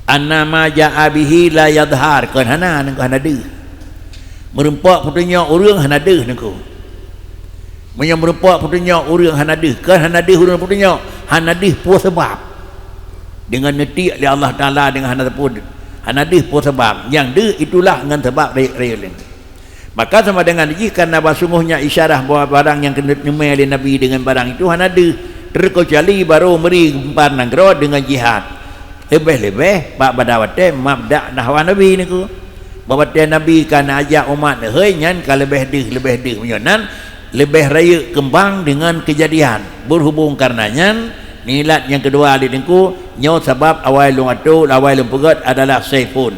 annama ja'a bihi la yadhhar kan hana nang hana deuh merempak putunya urang hana deuh nangku menyang merempak putunya urang hana deuh kan hana deuh urang putunya hana deuh puas sebab dengan netik oleh Allah Taala dengan hana pun hana deuh puas sebab yang deuh itulah dengan sebab real maka sama dengan jika kerana sungguhnya isyarah bahawa barang yang kena nyemai oleh Nabi dengan barang itu hana deuh terkecuali baru meri gempar nanggro dengan jihad lebih-lebih bab badawate mabda nahwa Nabi ni ku babate Nabi kan ajak umat heuy nyan ka lebih deuh menyonan lebih raya kembang dengan kejadian berhubung karenanya nilat yang kedua ali niku nyo sebab awal long atu awal long pegat adalah saifun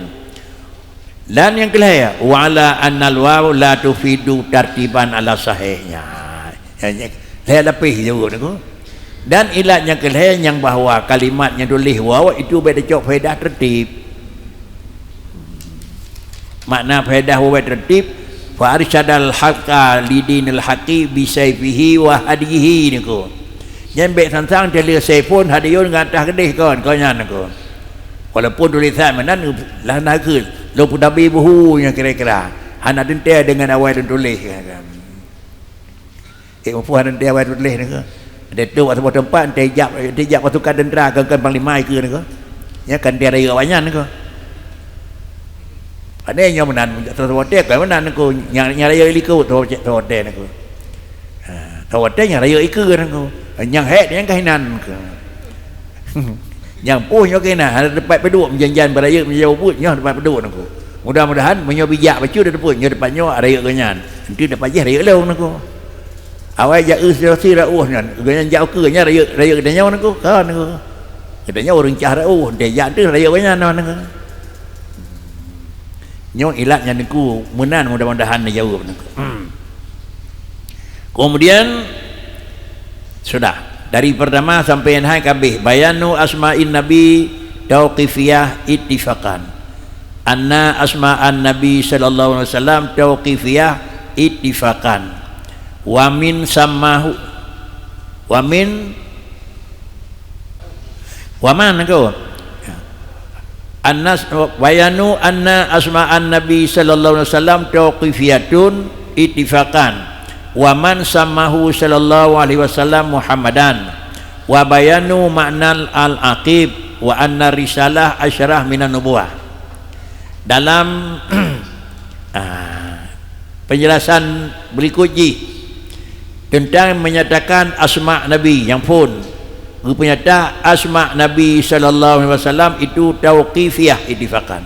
dan yang kelaya wala annal waw la tufidu tartiban ala sahihnya saya lebih juga niku dan ilatnya kelaya yang bahawa kalimatnya tulis waw itu beda cok faedah tertib makna faedah wa tertib fa arsyadal haqa lidinil haqi bi sayfihi wa hadihi niku nyambe sansang dia saifun hadiyun ngatah gedeh kon konyan niku walaupun tulisan menan lah nak ke lo pun nabi buhu yang kira-kira hana dente dengan awal dan tulis kan mampu hana dente awal tulis niku ada tu waktu tempat tejak pasukan tentera kan panglima ke niku ya kan dia raya banyak niku ada yang menan terwote kan menan niku nyaraya liku terwote niku terwote nyaraya iku niku yang het yang kahinan niku yang puh nyo kena ada tempat peduk menjanjian beraya menjauh put nyo tempat peduk niku mudah-mudahan menyo bijak bacu dah pun nyo depan nyo raya kenyan nanti dapat je raya leung niku awal ja usi rauh nyan kenyan jauh ke nya raya kedanya niku kan niku kedanya orang cah rauh dia jak tu raya kenyan niku nyo ilatnya niku menan mudah-mudahan dia jawab niku kemudian sudah dari pertama sampai yang hai kabeh bayanu asma'in nabi tauqifiyah ittifaqan anna asma'an nabi sallallahu alaihi wasallam tauqifiyah ittifaqan wa min sammahu wa min wa man ko annas bayanu anna asma'an nabi sallallahu alaihi wasallam tauqifiyatun ittifaqan wa man sammahu sallallahu alaihi wasallam Muhammadan wa bayanu ma'nal al-aqib wa anna risalah asyrah minan nubuwah dalam penjelasan berikut ji tentang menyatakan asma nabi yang pun rupanya asma nabi sallallahu alaihi wasallam itu tauqifiyah ittifaqan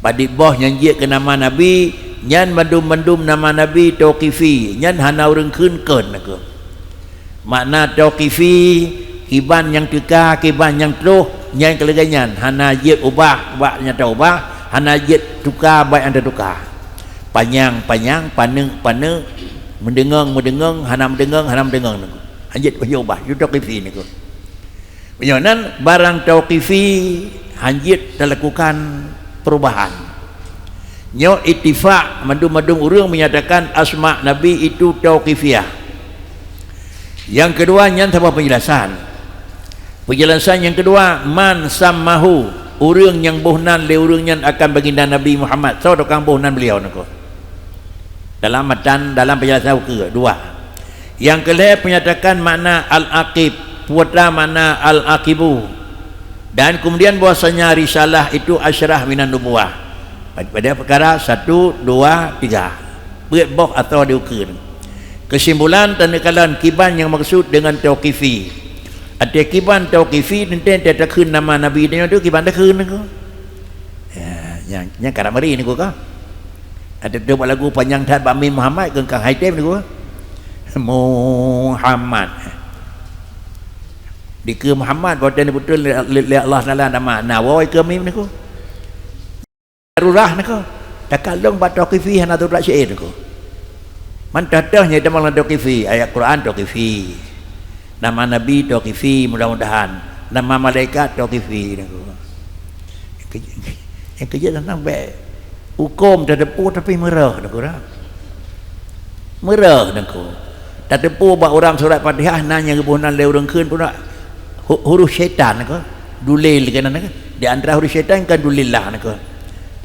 pada boh nyanyi ke nama nabi nyan mendum nama nabi tauqifi nyan hana urang keun aku makna tauqifi kiban yang teka kiban yang teruh nyan keleganyan hana jid ubah baknya ubah hana jid tukar baik anda tukar panjang paneng mendengang hana mendengang niku anjit ubah itu tauqifi niku penyonan barang tauqifi anjit terlakukan perubahan nyo ittifaq madung urang menyatakan asma nabi itu tauqifiyah yang kedua nyan tambah penjelasan yang kedua man sammahu urang yang bohnan le urang yang akan baginda Nabi Muhammad so dokang bohnan beliau niku dalam matan dalam penjelasan kedua yang kelima menyatakan makna al-aqib putra makna al-aqibu dan kemudian bahwasanya risalah itu asyrah minan nubuwah pada perkara 1, 2, 3 berbok atau diukur kesimpulan tandakalan kiban yang maksud dengan tauqifi ada kiban tauqifi nanti dia takun nama nabi dia tu kiban takun niku ya yang karamari niku ka ada dua lagu panjang tat Bami Muhammad ke Kang Haitem niku Muhammad di ke Muhammad boten betul Allah Taala nama nawai ke mim niku darurah niku takalung ba tauqifi hana darurah syair niku man tatahnya dalam tauqifi ayat Quran tauqifi nama nabi tauqifi mudah-mudahan nama malaikat tauqifi niku yang kerja sampai hukum tak tepu tapi merah niku merah niku tak tepu buat orang surat Fatihah nanya kebunan le urang keun pun huruf syaitan niku dulil kana niku di antara huruf syaitan kan dulillah nak.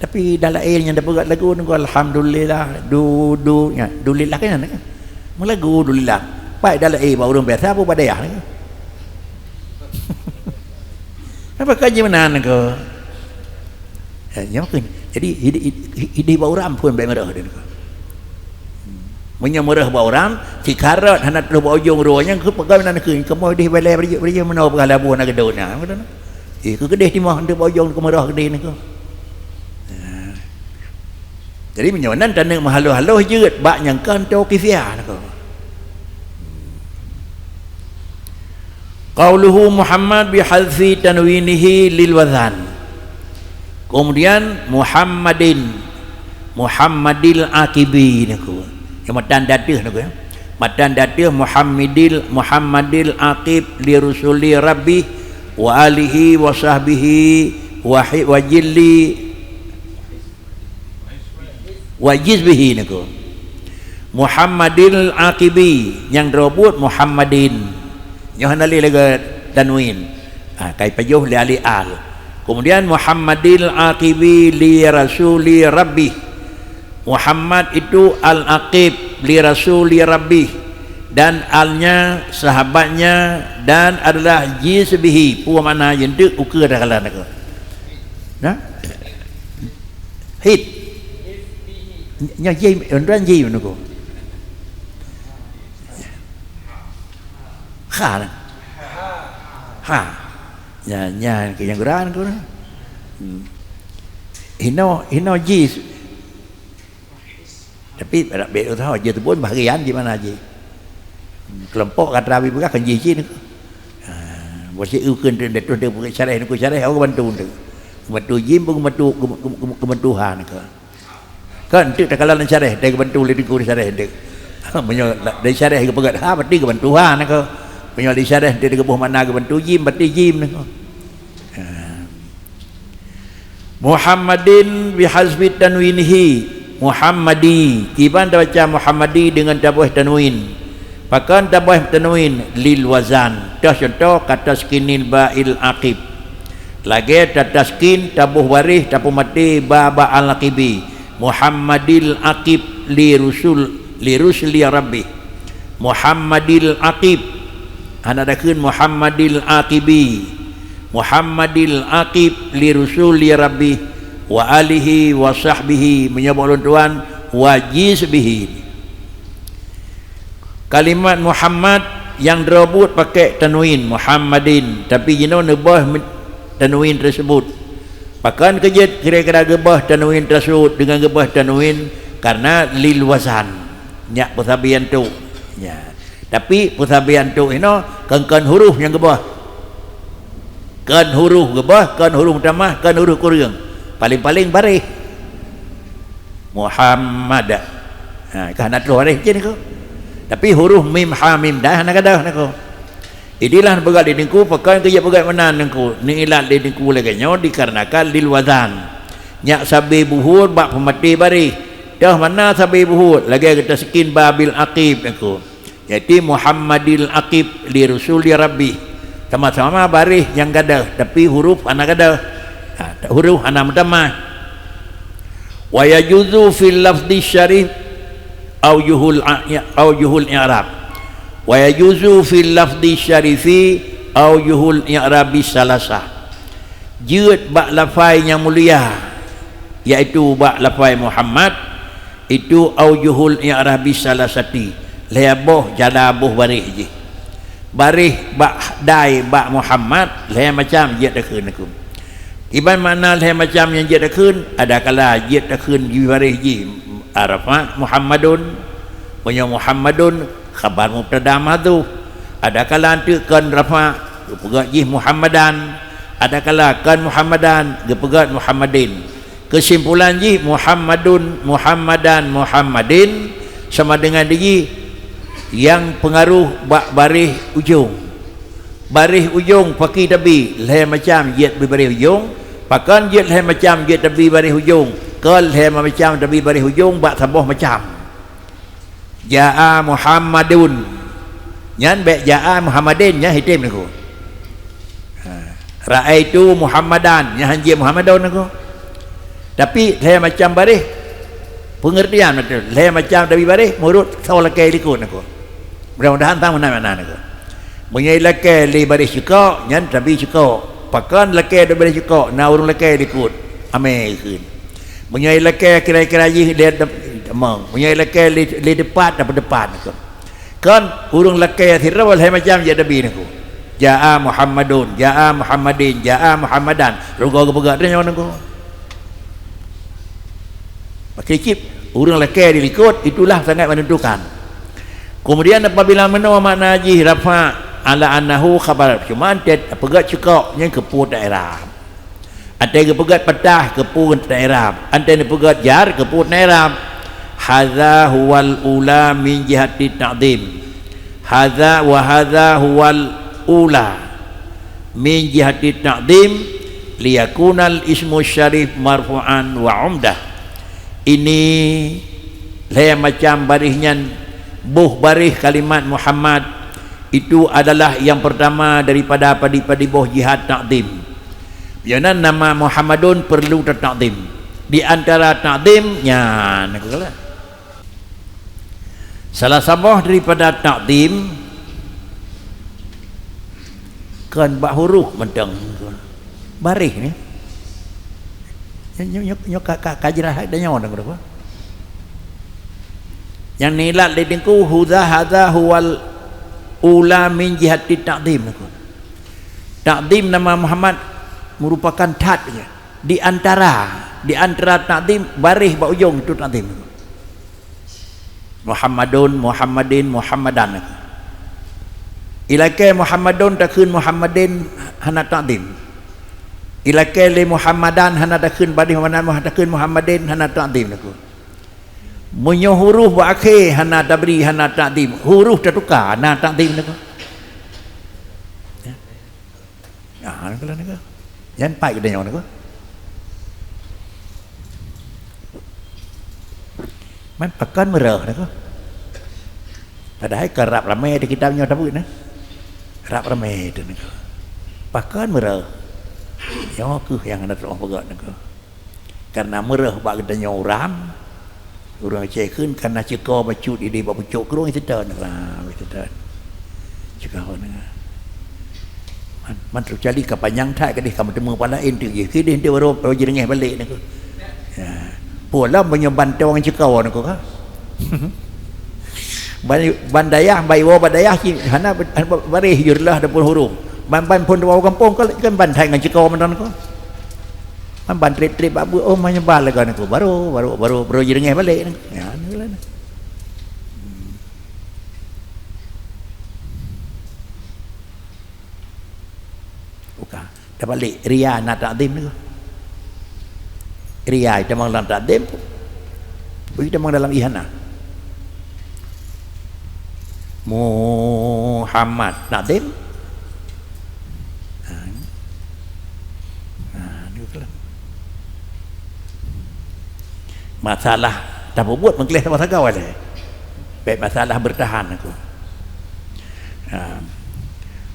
Tapi dalam airnya dah berat lagu nak alhamdulillah nya dulillah kan nak. Melagu dulillah. Baik dalam air baru orang biasa apa pada ya nak. Apa kaji mana nak? Ya mungkin. Jadi hidup orang pun baik merah dia nak. Menyemerah orang si karat hendak lu ujung ruanya ke pegang nak ke kamu di balai beri mana berhala buah nak gedau nak. Ke kedih di mah hendak ujung ke merah kedih nak. Jadi menyonan tanah mahalo-halo jeut bak nyangkan tau kifia nak. Qauluhu Muhammad bihadfi tanwinihi lil wazan. Kemudian Muhammadil Aqibi nak. Yang matan dadah nak ya. Matan dadah Muhammadil Aqib li rusuli rabbi wa alihi wa sahbihi wa jilli wajizbihi naku Muhammadil Aqibi yang robot Muhammadin yang handali laga tanwin kai pajuh li ali al kemudian Muhammadil Aqibi li rasuli rabbi Muhammad itu al aqib li rasuli rabbi dan alnya sahabatnya dan adalah jizbihi puan mana jenduk ukur dah kalah naku nah hit nya jim undran jim nuko ha nya ke yang geran ko hino jis tapi be tahu je tu pun bahagian gimana je kelompok katrawi bukan kan jis ni boleh ukun tu detu tu bukan syarah ni ko syarah aku bantu jim pun kebantuan ke kan tu tak kalah syarah dari bantu le diku syarah dek menyo dari syarah ke pegat ha berarti ke bantuan ke menyo di syarah dia ke buh mana ke bantu jim berarti jim nak Muhammadin bihazbi tanwinihi Muhammadi kiban baca Muhammadi dengan tabuh tanwin pakan tabuh tanwin lil wazan dah contoh kata skinil ba'il aqib lagi taskin tabuh waris tabuh mati ba al aqibi Muhammadil Aqib li rusuli rabbi Muhammadil Aqib hanadakeun Muhammadil Aqibi Muhammadil Aqib li rusuli rabbi wa alihi wa sahbihi menyebut tuan wajizbihi kalimat Muhammad yang dirabut pakai tanwin Muhammadin tapi jino nebah tanwin tersebut pakan kejut kira-kira gebah tanwin tersebut dengan gebah tanwin karena lil wazan nyak pusabian tu ya tapi pusabian tu ino kan huruf yang gebah kan huruf gebah kan huruf tamah kan huruf kurang paling-paling barih Muhammad kan tu barih je ni ko tapi huruf mim ha mim dah nak ada nak ko inilah begat di dengku pakai kerja begat mana dengku ni ilat di dengku lagi nyo dikarenakan lil wazan nyak sabi buhur bak pemati bari dah mana sabi buhur lagi kita skin babil aqib dengku jadi Muhammadil Aqib li rusuli rabbi sama-sama bari yang gadah tapi huruf anak gadah huruf anak mutama wa yajuzu fil lafzi syarif au yuhul i'rab wa yajuzu fil lafzi syarifi au yuhul i'rabi salasa jeut bak lafai yang mulia iaitu bak lafai Muhammad itu au yuhul i'rabi salasati leaboh jalaboh barih je barih bak dai bak Muhammad le macam jeut dekeun aku iban makna le macam yang jeut dekeun ada kala jeut dekeun di barih je arafah Muhammadun punya Muhammadun khabar mubtada mahdzuf ada kala antekan rafa pegat jih Muhammadan ada kala kan Muhammadan gepegat Muhammadin kesimpulan jih Muhammadun Muhammadan Muhammadin sama dengan diri yang pengaruh bak barih ujung pakai tabi leh macam jet barih ujung pakan jet leh macam jet tabi barih ujung kal leh macam tabi barih ujung bak saboh macam Ja'a Muhammadun nyan baik Ja'a Muhammadin nya hitim niku Raaitu Muhammadan, yang hanji Muhammadun aku. Tapi saya macam baris pengertian betul. Saya macam dari baris murut sawalakai likun aku. Mudah-mudahan tahu mana-mana aku. Punya lakai li baris juga, nyan tapi juga. Pakan lakai ada baris juga, na urung lakai likun. Amai kun. Punya lakai kira-kira je dia demang. Punya lakai li depan dapat depan aku. Kan urung lakai sirawal saya macam je dabi aku. Ja'a Muhammadun, Ja'a Muhammadin, Ja'a Muhammadan. Rugo ke dia nyawa aku. Pakai chip, orang lelaki dilikut, itulah sangat menentukan. Kemudian apabila menua makna haji rafa ala annahu khabar, cuma dia pegat cekak yang keput daerah. Ada yang pegat petah keput daerah. Ada yang pegat jar keput daerah. Hadza huwal ula min jihati ta'zim. Hadza wa hadza huwal ula min jihati ta'zim liyakunal ismu syarif marfu'an wa umdah. Ini saya macam barisnya buh baris kalimat Muhammad itu adalah yang pertama daripada padi-padi buh jihad ta'zim. Jangan nama Muhammadun perlu ta'zim. Di antara ta'zimnya salah sabah daripada ta'zim kan bak huruf mentang baris ni nyok kajrah ada nyawa dah berapa yang nilat di dengku hadza huwal ula min jihati ta'zim. Ta'zim nama Muhammad merupakan tatnya di antara ta'zim baris bak ujung itu ta'zim. Muhammadun, Muhammadin, Muhammadan. Ilakai Muhammadun takun Muhammadin hana ta'zim. Ilakai li Muhammadan hana takun badi Muhammadan takun Muhammadin hana ta'zim aku. Munyo huruf akhir hana tabri hana ta'zim. Huruf tertukar hana ta'zim aku. Ya, kalau nak. Jangan pai kita nyawa aku. Man pakan merah aku. Padahal kerap ramai di kitabnya tabut nah. Rap ramai itu nak. Pakan merah. Yang aku yang nak orang pegat nak. Karena merah bak kita nyoram. Orang cekun karena cekau bacut ini bak pucuk kerung itu dah nak lah itu dah. Cekau nak. Man terjadi kepanjang tak kadih kamu temu pala intu je. Kini dia baru jerengeh balik nak. Ya. Pula menyeban orang cekau nak ka. Bandayah baiwa bandayah hana barih jurlah dapur huruf ban pun dua kampung kan ban thai dengan cekau mendan ko ban trip abu oh menyebal kan aku baru jerengeh balik ya nilah buka dah balik ria nak ta'zim ni ria itu memang dalam ta'zim itu memang dalam ihana Muhammad ta'zim. Masalah tak buat mengkelih sama sagau ada. Baik masalah bertahan aku.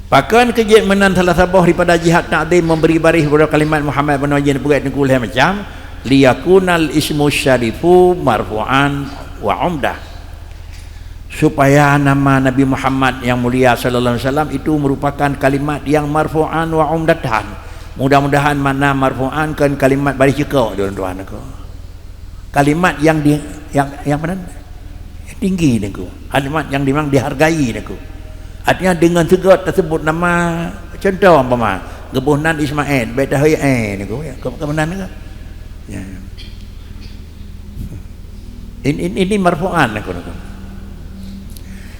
Pakan kejadian menan salah sabah daripada jihad ta'zim memberi baris kepada kalimat Muhammad bin Wajin buat nengkul macam liyakunal ismu syarifu marfu'an wa umdah. Supaya nama Nabi Muhammad yang mulia sallallahu alaihi wasallam itu merupakan kalimat yang marfu'an wa umdatan. Mudah-mudahan mana marfu'an kan kalimat baris juga tuan-tuan aku. Kalimat yang mana? Tinggi aku. Kalimat yang memang dihargai aku. Artinya dengan segala tersebut nama contoh umpama Gebuhnan Ismail Bedahi niku ya. Kebenaran niku. Ya. Ini marfu'an aku.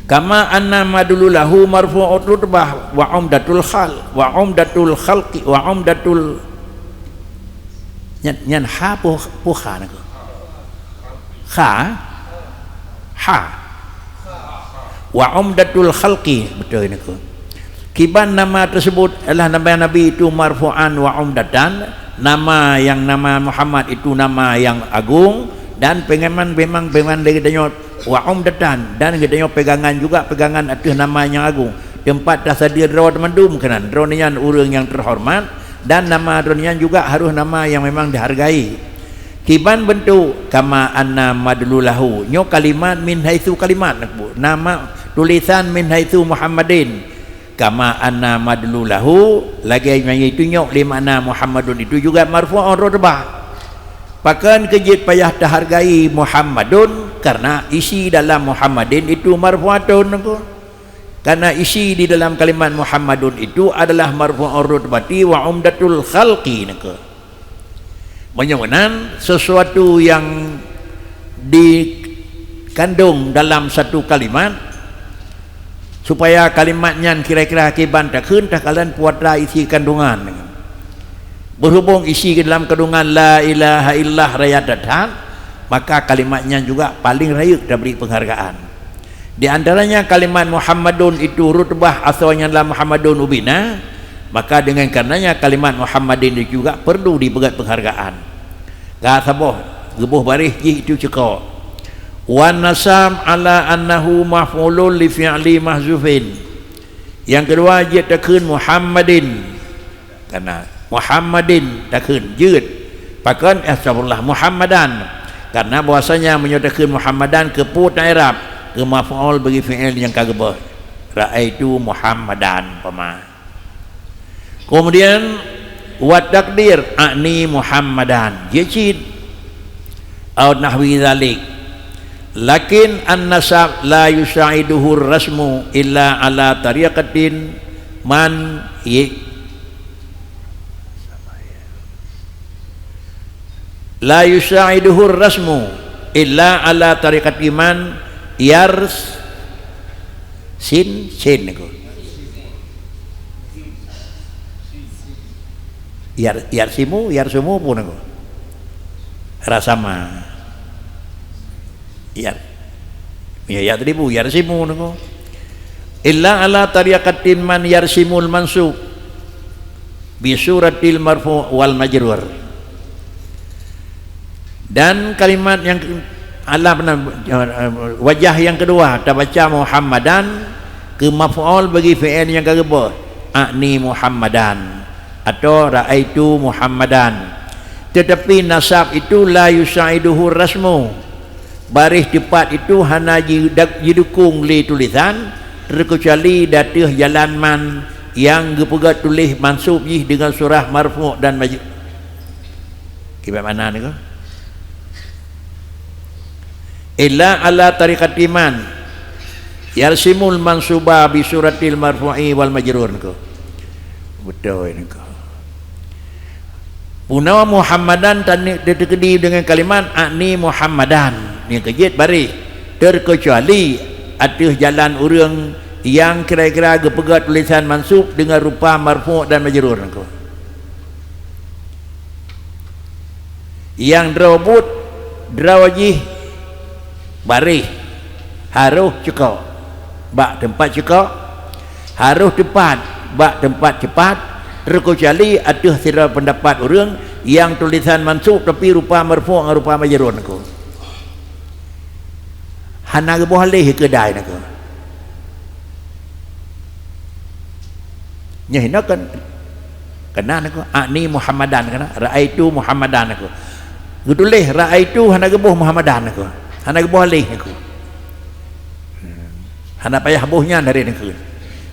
Kama anna madululahu marfu'ut rutbah wa umdatul khal wa umdatul khalqi wa umdatul nyan ha pu kha nak kha ha wa umdatul khalqi betul nak kiban nama tersebut adalah nama Nabi itu marfu'an wa umdatan, nama yang nama Muhammad itu nama yang agung dan memang dari katanya wa umdatan dan katanya pegangan juga pegangan atas nama yang agung tempat tersedia draw temandum kenan draw nian urang yang terhormat dan nama draw nian juga harus nama yang memang dihargai. Kiban bentuk kama anna madlulahu nyo kalimat min haitsu kalimat nama tulisan min haitsu Muhammadin kama anna madlulahu lagi yang itu nyo limana Muhammadun itu juga marfu'un rutbah. Pakan kejit payah terhargai Muhammadun karena isi dalam Muhammadin itu marfu'atun karena isi di dalam kalimat Muhammadun itu adalah marfu'ur rutbati wa umdatul khalqi menyebutkan sesuatu yang dikandung dalam satu kalimat supaya kalimatnya kira-kira akibat tak khun tak kalian puatlah isi kandungan berhubung isi ke dalam kandungan la ilaha illallah raya datang maka kalimatnya juga paling raya diberi penghargaan. Di antaranya kalimat Muhammadun itu rutbah asalnya adalah Muhammadun ubina, maka dengan karenanya kalimat Muhammadin itu juga perlu diberi penghargaan. Ka saboh gebuh baris itu cekok wa nasam ala annahu maf'ulun li fi'li mahzufin. Yang kedua dia takun Muhammadin karena Muhammadin takun jud pakan astagfirullah Muhammadan karena bahasanya menyatakan Muhammadan ke put Arab ke maf'ul bagi fi'il yang kagebah raaitu Muhammadan pama. Kemudian wa takdir ani Muhammadan yajid au nahwi zalik lakin an-nasab la yusaiduhu rasmu illa ala tariqatin man la yusaiduhu rasmu illa ala tariqat iman yars sin niku yarsumu pun niku rasama ya tadi bu yarsimu niku illa ala tariqatin man yarsimul mansub bi suratil marfu wal majrur. Dan kalimat yang wajah yang kedua kita baca Muhammadan ke maf'ul bagi fi'il yang kedua ani Muhammadan atau raaitu Muhammadan. Tetapi nasab itu la yusaiduhu rasmu baris tepat itu hanya didukung li tulisan terkecuali datih jalan man yang gepegat tulis mansub dengan surah marfu' dan majrur. Gimana ni ko? Illa ala tariqat iman yarsimul mansuba bi suratil marfu'i wal majrur ko betul ini ko punawa Muhammadan tani ditekedi dengan kalimat ani Muhammadan ni kejit baris terkecuali atuh jalan urang yang kira-kira gepegat tulisan mansub dengan rupa marfu' dan majrur ko yang drawbut drawajih baris harus cekok bak tempat cekok harus tepat bak tempat cepat terkecuali atuh sira pendapat orang yang tulisan mansub tapi rupa marfu' dengan rupa majrur ko hana boleh kedai nako nyahina kan kena nako ani Muhammadan kana raaitu Muhammadan nako gitulah raaitu hana gebuh Muhammadan nako hana boleh aku hana payah buhnya dari negeri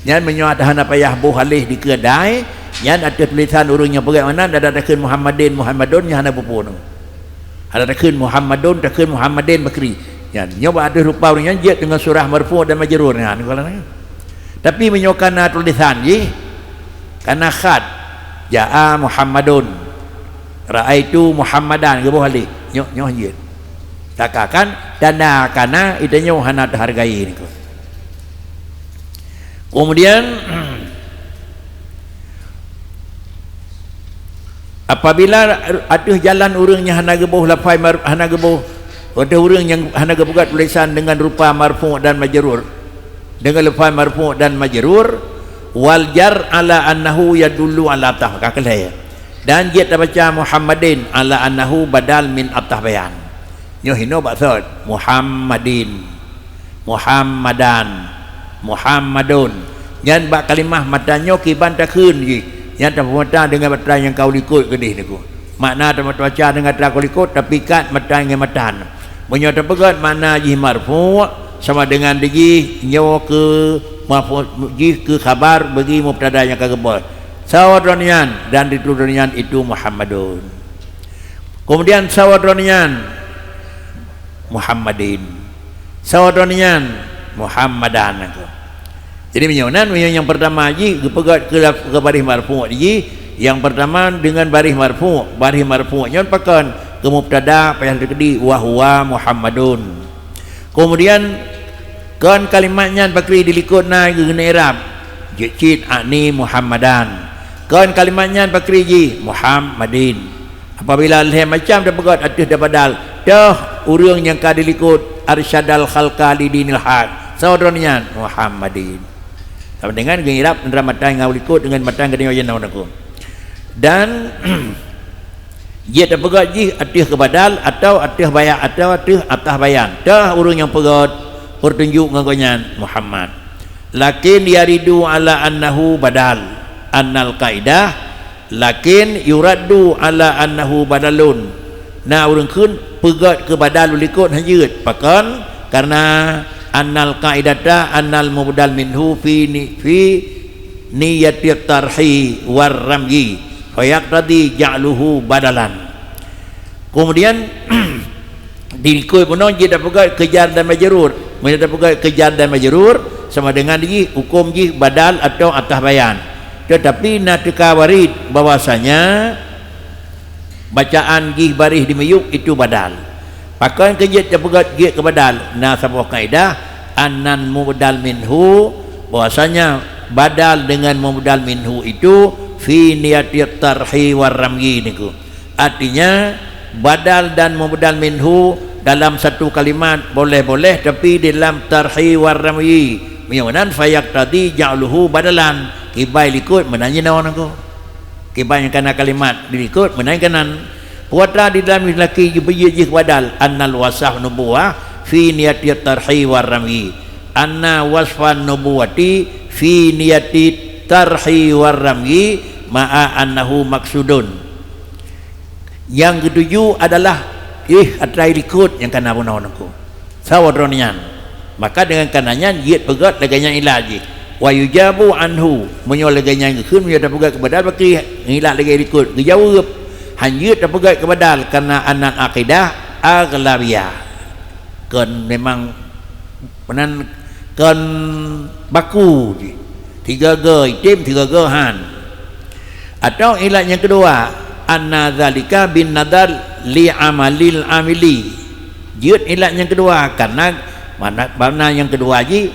nyan menyuat hana payah buh alih di kedai nyan ada tulisan urangnya bagaimana ada takun Muhammadin Muhammadun hana pupun ada takun Muhammadun takun Muhammadin bakri nyan nyoba ada rupa urangnya jet dengan surah marfu' dan majrur nyan tapi menyokana tulisan ji karena khat jaa Muhammadun raaitu Muhammadan gebuh alih nyoh jet takakan dana kana itanya hana dihargai niku. Kemudian apabila atuh jalan urangnya hana gebuh lafai hana gebuh ada urang yang hana gebugat tulisan dengan rupa marfu' dan majrur dengan lafai marfu' dan majrur wal jar ala annahu yadullu ala tahqiqah dan dia baca Muhammadin ala annahu badal min at-tahbayan nyohino baksud Muhammadin Muhammadan Muhammadun Yan bak kalimah matanya kiban takhun ji. Yan tak mata dengan mata yang kau likut kedih niku. Makna tak baca dengan kau likut tapi kat mata dengan matan. Punya terpegat makna ji marfu sama dengan ji nyawa ke marfu ji ke khabar bagi mubtada yang kagebol. Sawadronian dan ditudunian itu Muhammadun. Kemudian sawadronian Muhammadin. Sawadronian Muhammadan. Jadi menyonan yang pertama ji kepegat ke baris marfu ji, yang pertama dengan baris marfu nya pakan ke mubtada payah dikedi wa huwa Muhammadun. Kemudian kan kalimatnya bakri dilikutna guna i'rab jicit ani Muhammadan. Kan kalimatnya bakri ji Muhammadin. Apabila leh macam dah pegat atus dah badal dah urang yang ka dilikut arsyadal khalqa lidinil haq saudronian Muhammadin. Sama dengan gengirap dan ramatang ngau likut dengan matang kedai yang nak. Dan dia tak pegat ji atus ke badal atau atus bayan atau atus atas bayan. Dah urang yang pegat pertunjuk ngagonyan Muhammad. Lakin yaridu ala annahu badal annal kaidah lakin yuraddu ala annahu badalun. Nah urang kun pegat ke badal likut hajut pakan karena annal qaidata annal mubdal minhu fi niyati tarhi war ramyi fayaqtadi ja'luhu badalan. Kemudian diikut punon dia dapat kejar dan majrur. Bila dapat kejar dan majrur sama dengan ji hukum ji badal atau atas bayan. Tetapi natika warid bahwasanya bacaan ji baris di mayuk itu badal. Pakai kejit dapat gi ke badal. Nah sebuah kaidah annan mubdal minhu bahwasanya badal dengan mubdal minhu itu fi niyati tarhi war ramyi niku. Artinya badal dan mubdal minhu dalam satu kalimat boleh-boleh tapi dalam tarhi war ramyi menyamanan fayak tadi ja'luhu badalan kibai likut menanya nawan aku kibai yang kana kalimat dilikut menanya kanan puata di dalam laki jibiyih badal annal wasaf nubuwah fi niyati tarhi war ramyi anna wasfan nubuwati fi niyati tarhi war ramyi ma'a annahu maksudun. Yang ketujuh adalah atrai likut yang kana punawan aku sawadronian. Maka dengan kananya yit pegat laganya ilaji wa yujabu anhu menyo laganya keun menyo pegat kepada baki ngilak lagi likut dijawab hanyut pegat kepada karena anan akidah aghlabiyah kan memang penan kan baku tiga ge itim tiga ge han. Atau ilat yang kedua anna zalika bin nadar li amalil amili. Jut ilat yang kedua karena mana yang kedua ji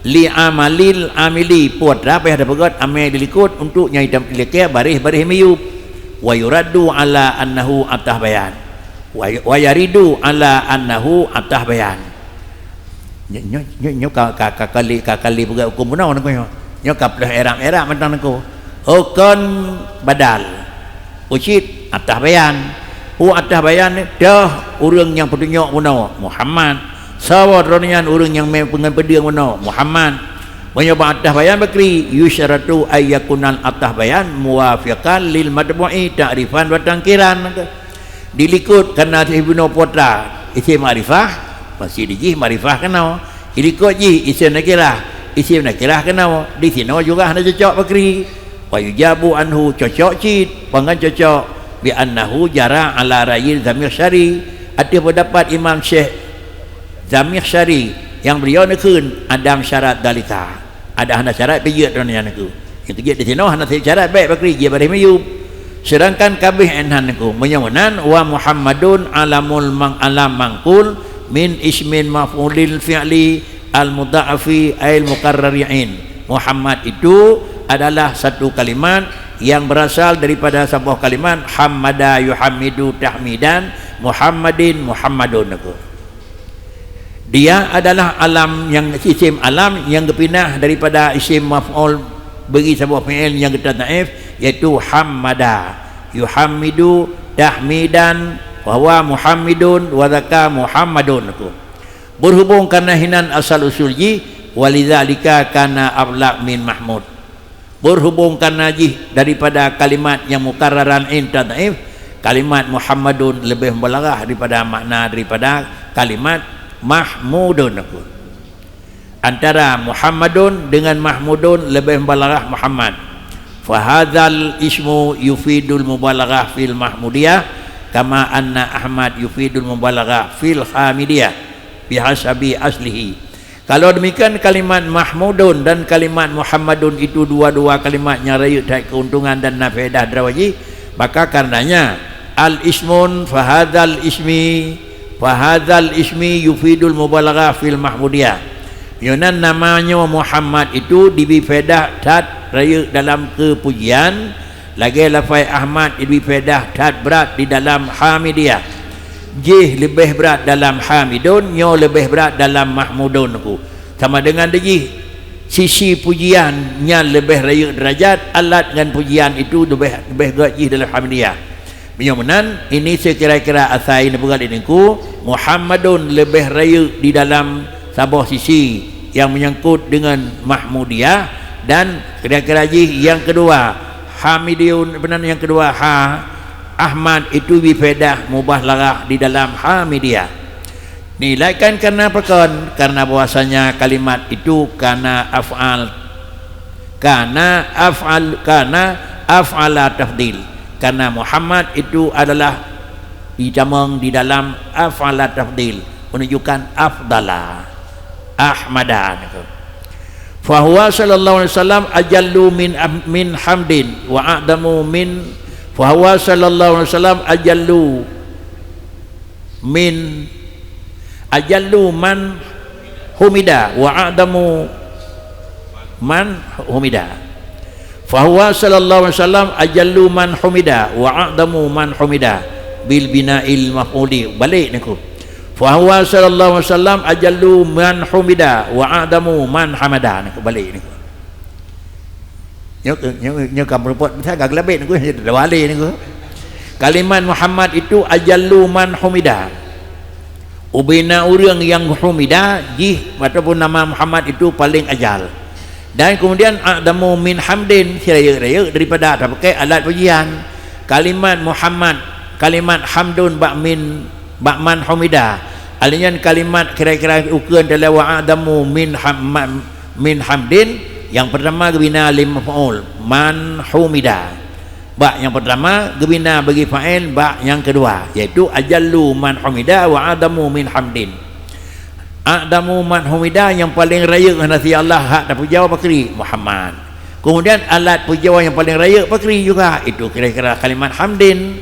li amalil amili putra apa yang ada pegat amal dilikut untuk nyai dampiliknya baris-baris miyub wa yuraddu ala annahu atah bayan wa yaridu ala annahu atah bayan. Nyo kakali pegat hukum benar nak nyo kaplah eram mentang aku hukum badal ucit atah bayan atah bayan dah urang yang petunjuk benar Muhammad sawadronian urang yang pengen pediang benar Muhammad menyebab atah bayan bakri yusyaratu ayyakunal atah bayan muwafiqan lil madbu'i ta'rifan wa tangkiran dilikut karena ibnu putra isim ma'rifah masih dijih ma'rifah kenal dilikut ji isim nakirah kenal di sini juga ada cocok bakri wa yujabu anhu cocok cid pangan cocok bi annahu jara ala ra'yil zamir syari. Ada pendapat Imam Syekh Zamir Syari yang beliau nekun adam syarat dalika ada hana syarat bejut dunia niku yang kejut di sini hana syarat baik bakri dia barih mayub sedangkan kabih enhan niku menyawanan wa Muhammadun alamul alam mangkul min ismin maf'ulil fi'li al mudha'afi al muqarrari'in. Muhammad itu adalah satu kalimat yang berasal daripada sebuah kalimat hamada yuhamidu tahmidan Muhammadin Muhammadun aku. Dia adalah alam yang isim alam yang berpindah daripada isim maf'ul bagi sebuah fi'il yang kita taif iaitu hamada yuhamidu tahmidan wa huwa muhammidun wa dzaka muhammadun aku. Berhubung karena hinan asal usulji walidzalika kana ablaq min mahmud. Berhubung karena daripada kalimat yang mukarraran inda dhaif, kalimat Muhammadun lebih membalarah daripada makna daripada kalimat Mahmudun. Antara Muhammadun dengan Mahmudun lebih membalarah Muhammad. Fahadzal ismu yufidul mubalarah fil Mahmudiyah kama anna Ahmad yufidul mubalarah fil Hamidiyah bihasabi aslihi. Kalau demikian kalimat Mahmudun dan kalimat Muhammadun itu dua-dua kalimat yang raya dari keuntungan dan faedah darawaji, maka karenanya al-ismun fahadzal ismi yufidul mubalaghah fil mahmudiyah. Yang namanya Muhammad itu diberi faedah tat raya dalam kepujian, lagi lafaz Ahmad diberi faedah tat berat di dalam hamidiyah. Jih lebih berat dalam hamidun, nyo lebih berat dalam mahmudun aku. Sama dengan dejih sisi pujiannya lebih raya derajat, alat dengan pujian itu lebih gaji dalam hamidiyah. Menyamanan ini sekira-kira asai nebugal ini ku Muhammadun lebih raya di dalam sebuah sisi yang menyangkut dengan mahmudiyah, dan kira-kira yang kedua hamidiyun benar, yang kedua Ahmad itu bifaedah mubah larah di dalam hamidiyah. Nilaikan karena perkon, karena bahwasanya kalimat itu karena af'ala tafdil, karena Muhammad itu adalah dicamang di dalam af'ala tafdil, menunjukkan afdala ahmadan. Fahuwa sallallahu alaihi wasallam ajallu min hamdin wa a'damu min Fahuwa sallallahu alaihi wasallam ajallu man humida wa a'damu man humida. Fahuwa sallallahu alaihi wasallam ajallu man humida wa a'damu man humida bil bina'il maf'uli. Balik niku. Fahuwa sallallahu alaihi wasallam ajallu man humida wa a'damu man hamada. Niku balik niku. Nyo kamu repot saya agak lebih niku dah wali niku. Kalimat Muhammad itu ajallu man humida. Ubina orang yang humida jih ataupun nama Muhammad itu paling ajal. Dan kemudian adamu min hamdin, raya daripada tak pakai alat pujian. Kalimat Muhammad, kalimat hamdun man humida. Alian kalimat kira-kira ukuran dalam wa adamu min hamdin. Yang pertama gebina lim maf'ul man humida, ba yang pertama gebina bagi fa'il, ba yang kedua yaitu ajallu man humida wa adamu min hamdin. Adamu man humida yang paling raya nasi Allah hak dan pujawa pakri Muhammad. Kemudian alat pujawa yang paling raya pakri juga itu kira-kira kalimat hamdin.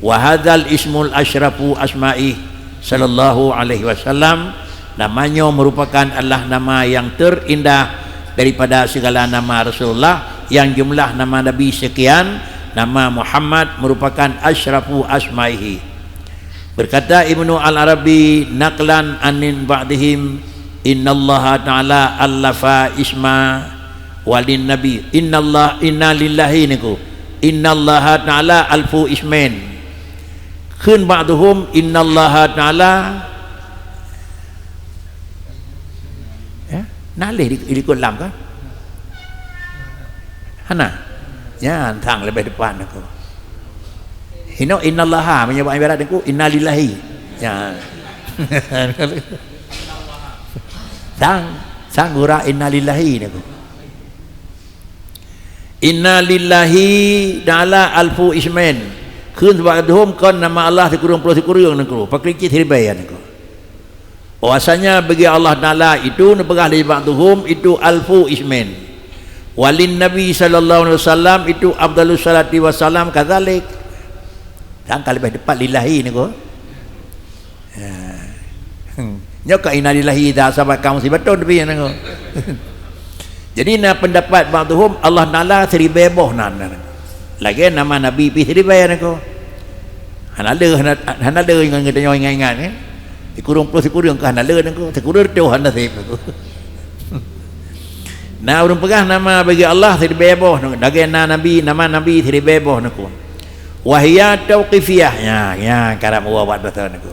Wa hadzal ismul asyrafu asma'i sallallahu alaihi wasallam, namanya merupakan Allah nama yang terindah daripada segala nama Rasulullah, yang jumlah nama Nabi sekian, nama Muhammad merupakan asyrafu asma'ihi. Berkata Ibnu Al-Arabi naqlan anin ba'dihim, innallaha ta'ala allafa isma walin nabi, inna lillahi niku, innallaha ta'ala alfu ismain. Khun ba'duhum innallaha ta'ala nalih ikut lam kan? Hana? Ya, tang lebih depan aku. Innallaha menyebut ibarat aku innalillahi. Ya. Sang gura innalillahi aku. Innalillahi ta'ala alfu ismain. Kun sebab dahum kan nama Allah sekurang aku. Pakri hirbayan aku. Bahwasanya bagi Allah Ta'ala itu nebegah li ba'duhum itu alfu ismin. Walin Nabi sallallahu alaihi wasallam itu afdalus salati wassalam kadzalik. Tangkal lebih depan lillahi niku. Nyoka inna lillahi dah sahabat kamu si betul tapi niku. Jadi na pendapat ba'duhum Allah Ta'ala seribeboh nan. Lagi nama Nabi pi seribaya niku. Hanada yang kita ingat kan. Dikurung plus dikurung ke hanala niku, dikurung tu hanasib niku. Nah urang pegah nama bagi Allah seribeboh niku. Dagena Nabi, nama Nabi seribeboh niku. Wahya tauqifiyah, ya karam buat betul niku.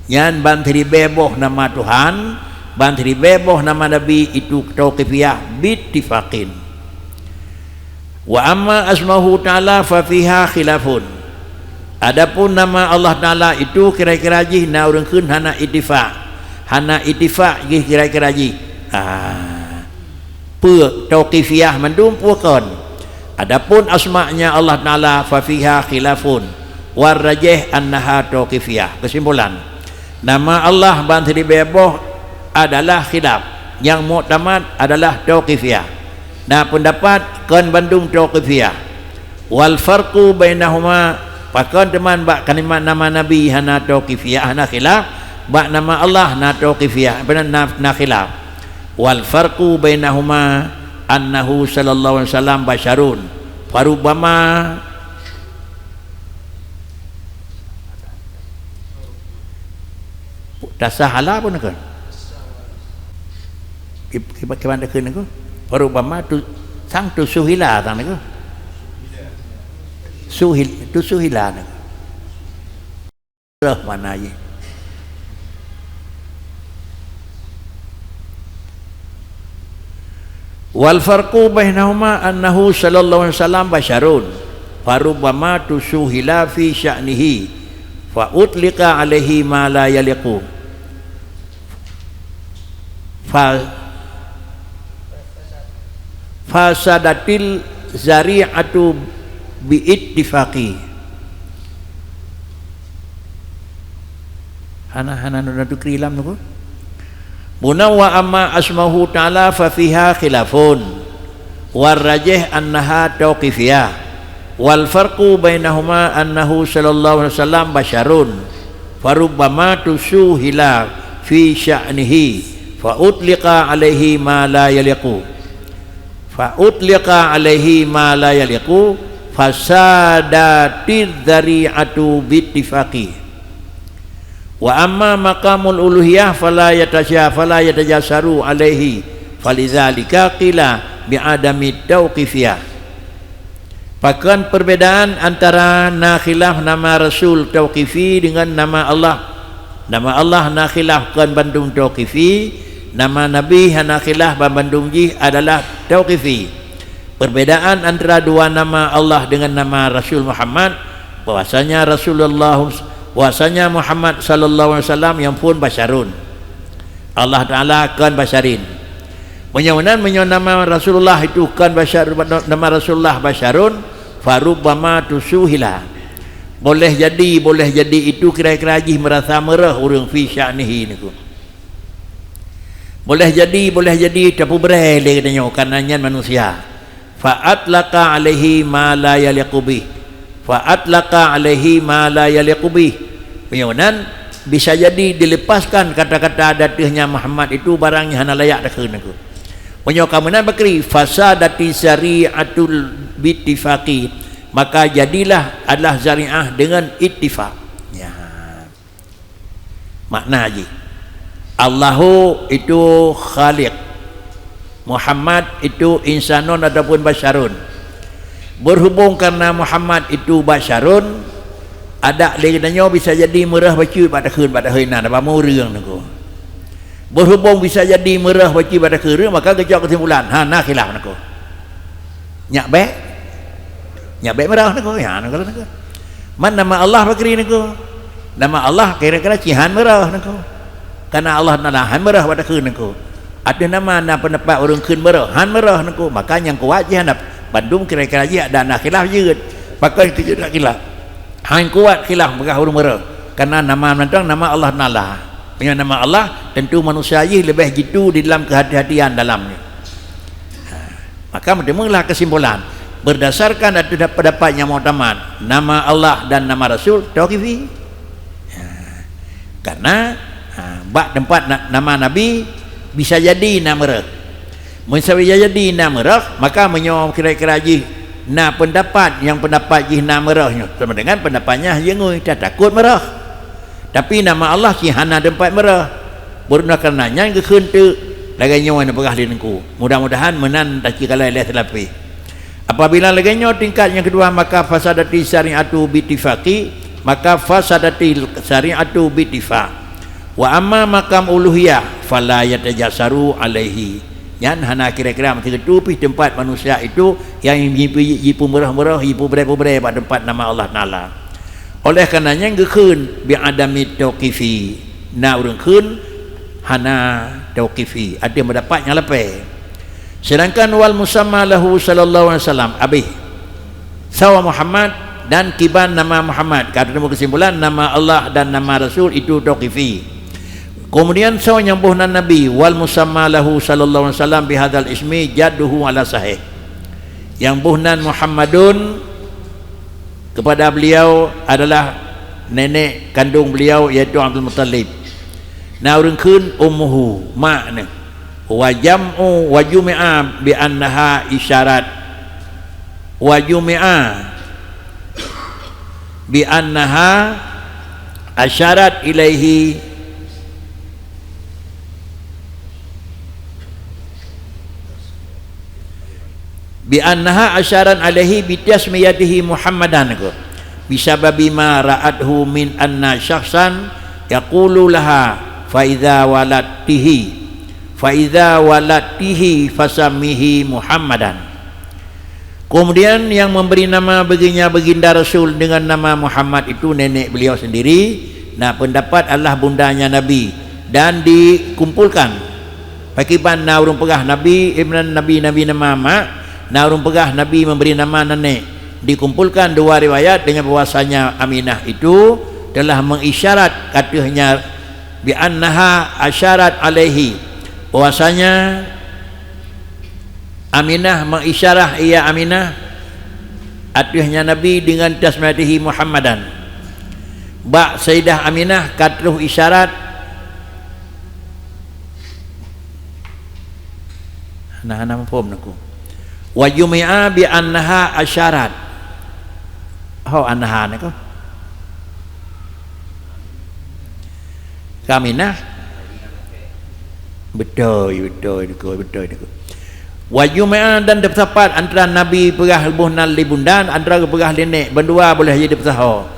Yan ban seribeboh nama Tuhan bantri beboh nama Nabi itu tauqifiyah bittifaqin. Wa amma asmahu ta'ala fa fiha khilafun. Adapun nama Allah Ta'ala itu kira-kira ji na urangkeun hana ittifaq. Hana ittifaq ge kira-kira ji. Pu tauqifiyah mandum pukeun. Adapun asma'nya Allah Ta'ala fa fiha khilafun. Warrajih annaha tauqifiyah. Kesimpulan, nama Allah bantri beboh adalah khilaf, yang mu'tamad adalah tauqifiyah. Nah, pendapat kan bandung tauqifiyah. Wal farqu bainahuma, pakon teman bak kalimat nama Nabi hana tauqifiyah hana khilaf, bak nama Allah na tauqifiyah benar na khilaf. Wal farqu bainahuma annahu sallallahu alaihi wasallam basyarun farubama tasahala pun kan gimana kan aku parubama tu sang tu suhila tang aku suhila nak mana ye wal farqu bainahuma annahu sallallahu alaihi wasallam basyarun farubama tu suhila fi sya'nihi fa utlika alaihi ma la yaliqu fasadatil zari'atu biittifaqi. Hana nadu krilam nuku Muna wa amma asmahu ta'ala fa fiha khilafun warrajih annaha tauqifiyah wal farqu bainahuma annahu sallallahu alaihi wasallam basyarun farubbama tusuhila fi sya'nihi fa utliqa alaihi ma la yaliqu fasadatiz dzari'atu bittifaqi. Wa amma maqamul uluhiyah fala yatajasaru alaihi falidzalika qila bi'adami tauqifiyah. Bahkan perbedaan antara nakhilaf nama Rasul tauqifi dengan nama Allah. Nama Allah nakhilafkan bandung tauqifi, nama Nabi nakhilaf bandung ji adalah tauqifi. Perbedaan antara dua nama Allah dengan nama Rasul Muhammad, bahwasanya Muhammad sallallahu alaihi wasallam yang pun basyarun. Allah Taala kan basyarin. Menyawanan nama Rasulullah itu kan basyar, nama Rasulullah basyarun farubbama tusuhila. Boleh jadi itu kira-kira ji merasa merah urang fi sya'nihi niku. Boleh jadi tapi berele katanya kananya manusia. Fa'atlaqa alaihi ma la yaliqu bih. Penyawanan bisa jadi dilepaskan kata-kata datihnya Muhammad itu barangnya hana layak dekeun niku. Penyawanan bakri fasadati syari'atul bittifaqi. Maka jadilah adalah zari'ah dengan ittifaq. Ya. Makna haji. Allahu itu khaliq. Muhammad itu insanun ataupun basyarun. Berhubung karena Muhammad itu basyarun, ada legenanya bisa jadi merah baca pada khun ada apa mau reung niku. Berhubung bisa jadi merah baca pada khun, maka kejak kesimpulan hana khilaf niku. Nyak baik merah niku ya niku. Man nama Allah bakri niku. Nama Allah kira-kira cihan merah niku. Karena Allah nalahan merah pada keun niku. Ada nama pendapat orang keun merah, han merah niku. Maka yang kuat je handap Bandung kira-kira je ada nak khilaf jeut. Pakai itu nak khilaf. Han kuat khilaf megah urang merah. Karena nama mentang nama Allah Taala. Punya nama Allah tentu manusia je lebih gitu di dalam kehati-hatian dalamnya. Maka mendemulah kesimpulan berdasarkan ada pendapat yang mu'tamad nama Allah dan nama Rasul tauqifi. Karena bak tempat nama Nabi bisa jadi nama merah. Bisa jadi nama merah, maka menyom kira-kira ji na pendapat ji nama merahnya sama dengan pendapatnya jengui tak takut merah. Tapi nama Allah si hana tempat merah. Beruna karenanya ke keun teu laganya wana pegah linku. Mudah-mudahan menan tak kala leh telapi. Apabila laganya tingkat yang kedua, maka fasadati syari'atu bittifaqi, maka fasadati syari'atu bittifaq. Wa amma maqam uluhiyah fala yatajasaru alaihi. Yan hana kira-kira macam tu pi tempat manusia itu yang yipu merah-merah, yipu berai-berai pada tempat nama Allah Taala. Oleh karenanya gekeun bi adami tauqifi. Na urang keun hana tauqifi, ada mendapat yang lepas. Sedangkan wal musamma lahu sallallahu alaihi wasallam abih sawa Muhammad dan kiban nama Muhammad, kata kesimpulan nama Allah dan nama Rasul itu tauqifi. Kemudian sawa nyambuhnan Nabi wal musamma lahu sallallahu alaihi wasallam bihadzal ismi jadduhu ala sahih. Yang buhnan Muhammadun kepada beliau adalah nenek kandung beliau iaitu Abdul Muttalib. Na urang keun ummuhu makna wa jam'u wa jumi'a bi annaha isyarat wa jumi'a bi annaha asyarat ilaihi bi annaha asyaran alaihi bi tasmiyatihi Muhammadan ko bisababi ma ra'athu min anna syakhsan yaqulu laha fa idza walatihi fasamihi Muhammadan. Kemudian yang memberi nama baginya baginda Rasul dengan nama Muhammad itu nenek beliau sendiri. Nah, pendapat Allah bundanya Nabi dan dikumpulkan pakiban na urang pegah Nabi ibnan Nabi nama mak. Nah, urang pegah Nabi memberi nama nenek. Dikumpulkan dua riwayat dengan bahwasanya Aminah itu telah mengisyarat, katanya bi annaha asyarat alaihi, bahwasanya Aminah mengisyarah ia Aminah atuhnya Nabi dengan tasmiyatihi Muhammadan. Ba Sayyidah Aminah katruh isyarat nah faham naku wa jumi'a bi annaha asyarat annaha nako Aminah betul wa jumi'a dan terdapat antara Nabi perah buhnan libundan antara perah nenek berdua boleh jadi bersaha.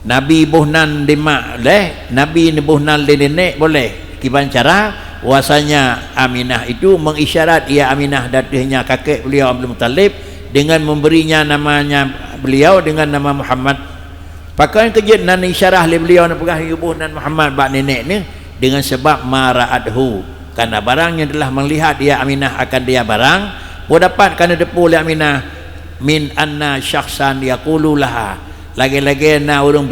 Nabi buhnan demak leh, Nabi buhnan nenek boleh. Kiban cara wasanya Aminah itu mengisyarat ia Aminah datihnya kakek beliau Abdul Muttalib dengan memberinya namanya beliau dengan nama Muhammad. Pakai kejut nan isyarah li beliau nak pegah buhnan Muhammad bak nenek ni dengan sebab mara'adhu, karena barang yang telah melihat dia Aminah akan dia barang dapat kerana depu oleh Aminah min anna syakhsan yaqulu laha, lagi-lagi na urang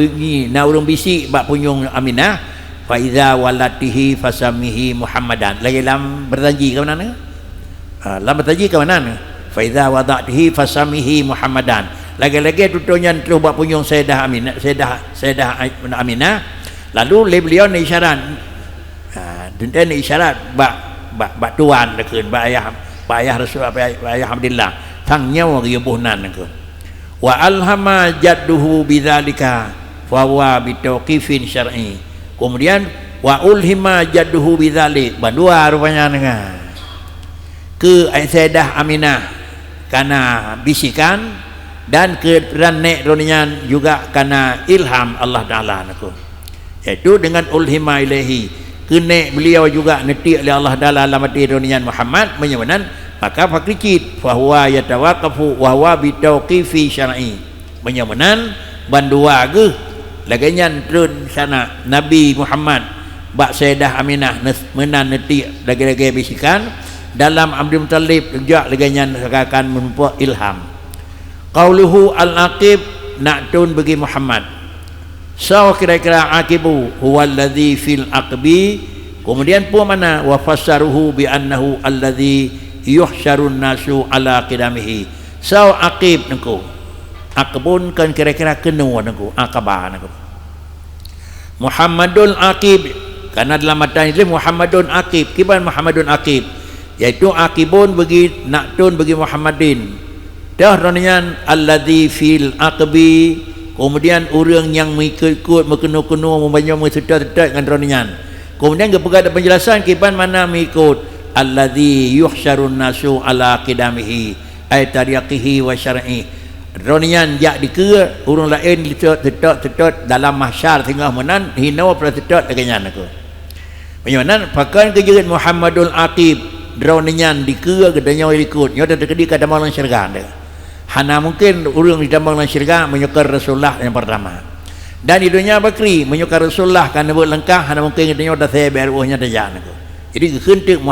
bisi bak punyung Aminah fa iza walatihi fasamihi Muhammadan. Lagi lam berjanji ke mana? Lam berjanji ke mana? Fa iza wadatihi fasamihi Muhammadan. Lagi-lagi tutunya terus buat punyung Sayyidah Aminah. Lalu beliau ni isyarat dan isyarat bak tuan dekeun bak ayah Rasul bak ayah Abdullah tang nyawa ribuhnan dekeun. Wa alhama jadduhu bidzalika fa huwa bitauqifin syar'i. Kemudian wa ulhima jadduhu bidzalik bandua rupanya dengan ke Sayyidah Aminah karena bisikan dan ke nek ronian juga karena ilham Allah Taala naku, iaitu dengan ulhima ilaihi kene beliau juga netik oleh Allah Taala dalam hati ronian Muhammad menyamanan maka fakricit fa huwa yatawaqafu wa huwa bitauqifi syar'i menyamanan bandua ge laganyan trun sana Nabi Muhammad bak Sayyidah Aminah menan netik lagi-lagi bisikan dalam Abdul Muttalib juga laganyan akan menumpuh ilham. Qauluhu al-aqib na'tun bagi Muhammad. So kira-kira aqibu huwa alladhi fil aqbi. Kemudian pun mana wa fassaruhu bi annahu alladhi yuhsyarun nasu ala qidamihi. So aqib nengku. Aqbun kan kira-kira kenu nengku, aqabah nengku. Muhammadul aqib karena dalam matan itu Muhammadun aqib. Kiban Muhammadun aqib iaitu aqibun bagi na'tun bagi Muhammadin. Dah ronian alladzi fil aqbi, kemudian orang yang mengikut mekenu-kenu membanyak mencetat-cetat dengan ronian. Kemudian kepada ada penjelasan kiban mana mengikut alladzi yuhsyarun nasu ala qidamihi ay tariqihi wa syar'i. Ronian jak dikira orang lain cetat dalam mahsyar sehingga menan hina pada cetat dengan aku. Bagaimana pakai kejerit Muhammadul Aqib dronenyan dikira gedanya ikut nyo terkedi ka damang syurga anda. Hana mungkin urang di damang syurga menyukar Rasulullah yang pertama. Dan di dunia Bakri menyukar Rasulullah kan buat lengkah hana mungkin gedanya dah saya beruhnya dajan. Jadi kehendak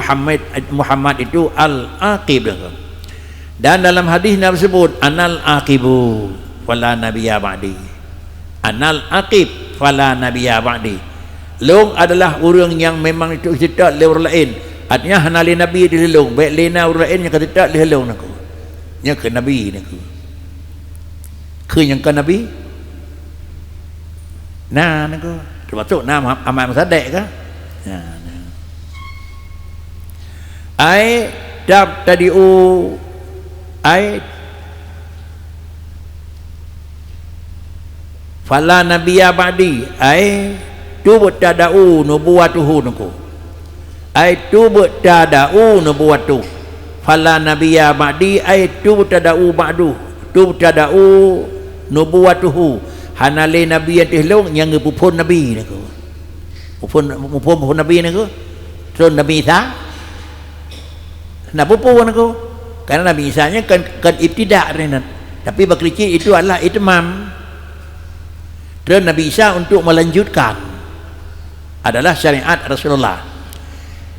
Muhammad itu Al-Aqib. Dan dalam hadis Nabi sebut anal aqibu fala nabiyya ba'di. Anal aqib fala nabiyya ba'di. Long adalah orang yang memang itu tidak le orang lain. Artinya hanali nabi di long, baik lena orang lain yang tidak le long naku. Nya ke nabi naku. Ke yang ke nabi? Nah naku. Termasuk nama amal masadek ka? Nah. Ai dab tadiu ai fala nabiyya ba'di ai tubtada'u nubuwatuhu nuku ai tubtada'u nubuwatu fala nabiyya ba'di ai tubtada'u ba'du tubtada'u nubuwatuhu hanale nabi yang tehlong yang ngepupun nabi nuku pupun nabi nuku terus nabi Isa nak pupun nuku karena Nabi Isa nya kan ibtidak renan. Tapi berkecil itu adalah itmam. Dan Nabi Isa untuk melanjutkan adalah syariat Rasulullah.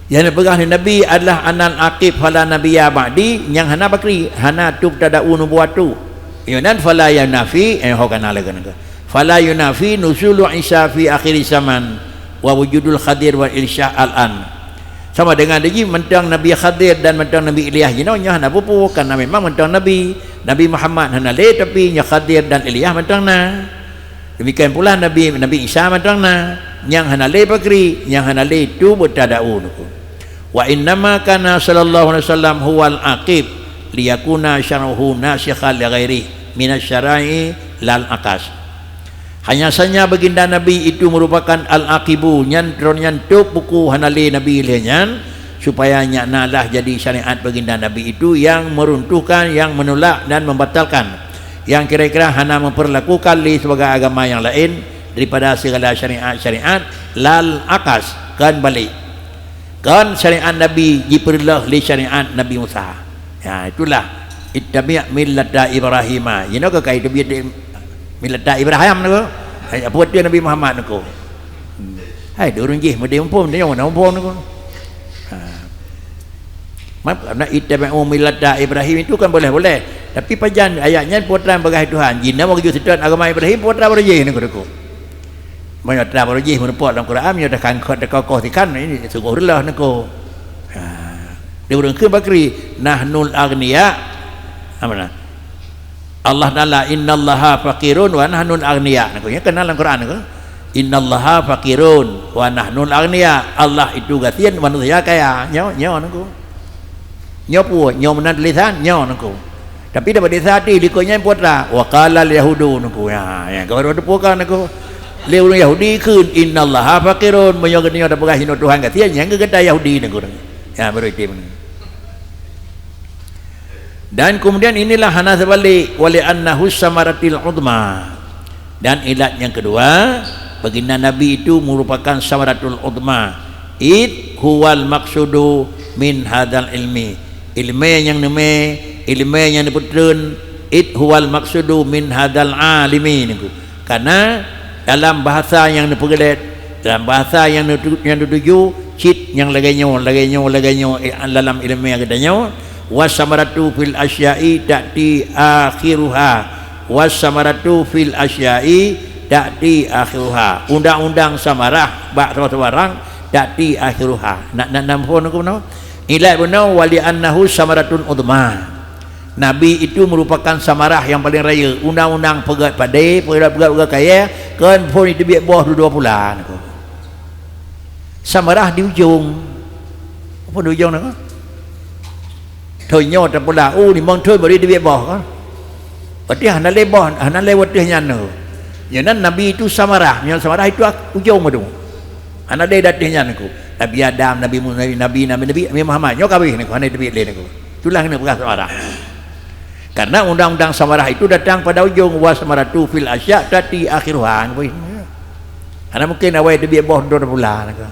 Yang dipegang oleh Nabi adalah anal aqib fala nabiyya ba'di, yang hana bakri hana tubtada'u nubuwatu. Yanan fala yunafi hokana lagan. Fala yunafi nuzulu Isa fi akhir zaman wa wujudul Khadir wal Ilyas al-an. Sama dengan dia mentang Nabi Khadir dan mentang Nabi Ilyas nya hana pupu karena memang mentang Nabi Muhammad hana le tapi nya Khadir dan Ilyas mentang na. Demikian pula Nabi Isa mentang na yang hana le bakri yang hana le tu bertadaun. Wa innama kana sallallahu alaihi wasallam huwal aqib liyakuna syar'uhu nasikhan li ghairi min asy-syara'i lal aqas. Hanya saja baginda Nabi itu merupakan al-aqibu nyan tuk buku hanali Nabi ilhanyan supaya nyanalah jadi syariat baginda Nabi itu yang meruntuhkan, yang menolak dan membatalkan, yang kira-kira hana memperlakukan li sebagai agama yang lain daripada segala syariat-syariat lal akas kan balik kan syariat Nabi diperilah li syariat Nabi Musa. Ya itulah ittabi' millata Ibrahim. You know ke kai millata Ibrahim tu apa dia Nabi Muhammad tu. Hai dorong je mesti umpun dia nak umpun tu. Karena ittabi'u millata Ibrahim itu kan boleh tapi pajan ayatnya putra bagi Tuhan jina mau kejutan agama Ibrahim putra berjih ni ku banyak putra berjih menepuk dalam Quran nya dah kangkot dah kokoh tikan ini sungguhlah niku dia urang ke bakri nahnul aghniya amana Allah Ta'ala innallaha faqirun wa nahnul aghniya niku nya kenal dalam Quran niku innallaha faqirun wa nahnul aghniya Allah itu gatian manusia kaya nyo niku nyopo nyomenan lisan nyo niku tapi dapat disati likonya putra wa qala al-yahudu niku ya kalau ada pukan niku leu Yahudi keun innallaha faqirun menyogeni ada pegah hino Tuhan gatian yang gegeda Yahudi niku ya baru itu dan kemudian inilah hana sebalik wali annahu samaratil udma dan ilat yang kedua baginda Nabi itu merupakan samaratul udma id huwal maqsudu min hadzal ilmi yang diputun id huwal maqsudu min hadzal alimi niku karena dalam bahasa yang dipergelet dalam bahasa yang dituju cit yang laganya dalam ilmu yang katanya wasamaratu fil asya'i ta'ti akhiruha wasamaratu fil asya'i ta'ti akhiruha undang-undang samarah bak barang ta'ti akhiruha nak nampun aku no ila benar wali annahu samaratun udma Nabi itu merupakan samarah yang paling raya undang-undang pegat padai pegat kaya kan pun itu biak buah dua bulan aku samarah di ujung apa di ujung nak thôi nyo ta pula ni mong thôi bari dia boh kan berarti hana lebah hana lewat dia nyano jangan Nabi itu samarah yang samarah itu ujung madu hana le dat dia nyano Nabi Adam Nabi Muhammad nyo kabeh ni hana dia le niku itulah kena bekas samarah karena undang-undang samarah itu datang pada ujung wa samaratu fil asya tati akhiruhan hana mungkin awai dia boh dua bulan niku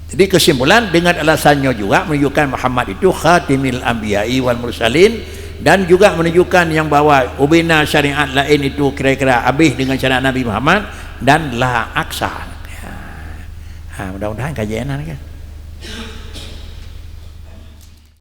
Jadi kesimpulan dengan alasannya juga menunjukkan Muhammad itu khatimil anbiya'i wal mursalin, dan juga menunjukkan yang bahawa ubina syariat lain itu kira-kira habis dengan syariat Nabi Muhammad dan la aksa. Mudah-mudahan kajian kan.